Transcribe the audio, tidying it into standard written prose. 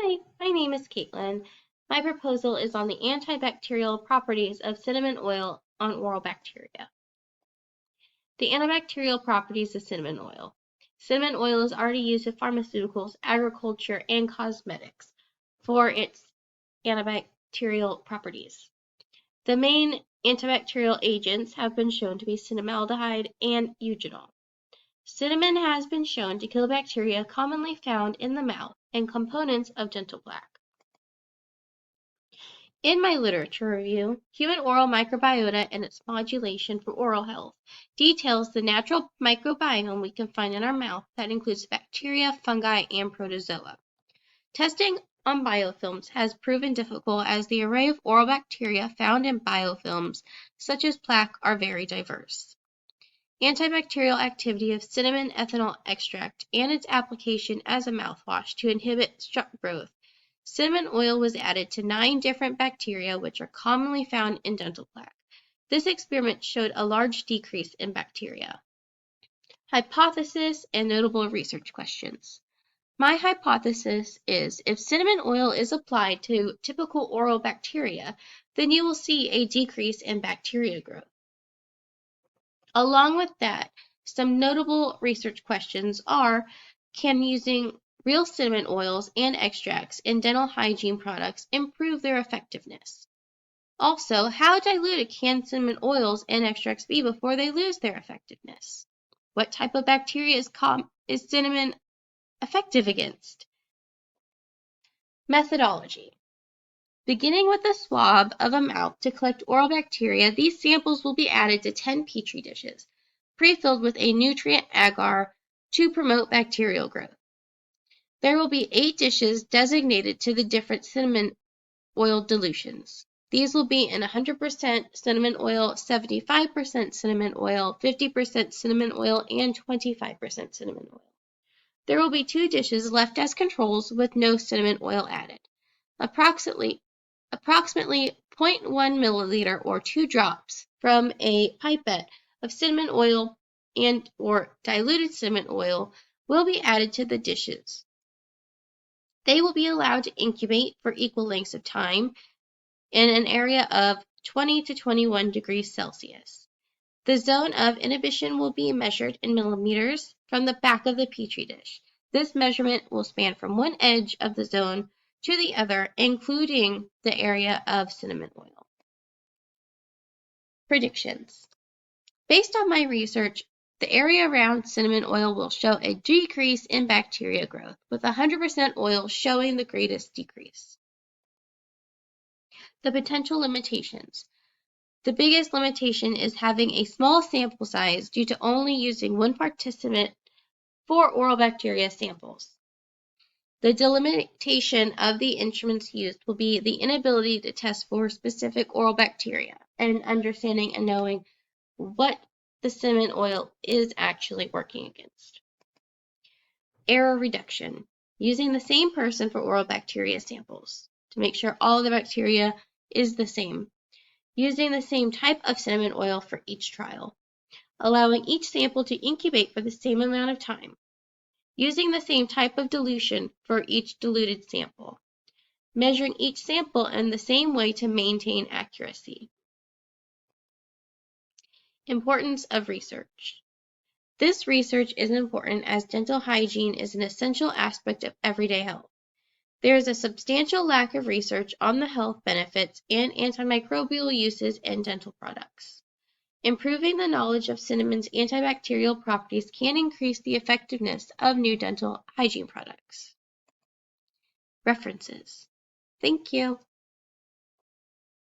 Hi, my name is Caitlin. My proposal is on the antibacterial properties of cinnamon oil on oral bacteria. The antibacterial properties of cinnamon oil. Cinnamon oil is already used in pharmaceuticals, agriculture, and cosmetics for its antibacterial properties. The main antibacterial agents have been shown to be cinnamaldehyde and eugenol. Cinnamon has been shown to kill bacteria commonly found in the mouth and components of dental plaque. In my literature review, Human Oral Microbiota and its Modulation for Oral Health details the natural microbiome we can find in our mouth that includes bacteria, fungi, and protozoa. Testing on biofilms has proven difficult as the array of oral bacteria found in biofilms, such as plaque, are very diverse. Antibacterial activity of cinnamon ethanol extract and its application as a mouthwash to inhibit strep growth. Cinnamon oil was added to 9 different bacteria which are commonly found in dental plaque. This experiment showed a large decrease in bacteria. Hypothesis and notable research questions. My hypothesis is if cinnamon oil is applied to typical oral bacteria, then you will see a decrease in bacteria growth. Along with that, some notable research questions are, can using real cinnamon oils and extracts in dental hygiene products improve their effectiveness? Also, how diluted can cinnamon oils and extracts be before they lose their effectiveness? What type of bacteria is cinnamon effective against? Methodology. Beginning with a swab of a mouth to collect oral bacteria, these samples will be added to 10 petri dishes, pre-filled with a nutrient agar to promote bacterial growth. There will be 8 dishes designated to the different cinnamon oil dilutions. These will be in 100% cinnamon oil, 75% cinnamon oil, 50% cinnamon oil, and 25% cinnamon oil. There will be 2 dishes left as controls with no cinnamon oil added. Approximately 0.1 milliliter or 2 drops from a pipette of cinnamon oil and or diluted cinnamon oil will be added to the dishes. They will be allowed to incubate for equal lengths of time in an area of 20 to 21 degrees Celsius. The zone of inhibition will be measured in millimeters from the back of the petri dish. This measurement will span from one edge of the zone to the other, including the area of cinnamon oil. Predictions. Based on my research, the area around cinnamon oil will show a decrease in bacteria growth, with 100% oil showing the greatest decrease. The potential limitations. The biggest limitation is having a small sample size due to only using one participant for oral bacteria samples. The delimitation of the instruments used will be the inability to test for specific oral bacteria and understanding and knowing what the cinnamon oil is actually working against. Error reduction. Using the same person for oral bacteria samples to make sure all the bacteria is the same. Using the same type of cinnamon oil for each trial. Allowing each sample to incubate for the same amount of time. Using the same type of dilution for each diluted sample. Measuring each sample in the same way to maintain accuracy. Importance of research. This research is important as dental hygiene is an essential aspect of everyday health. There is a substantial lack of research on the health benefits and antimicrobial uses in dental products. Improving the knowledge of cinnamon's antibacterial properties can increase the effectiveness of new dental hygiene products. References. Thank you.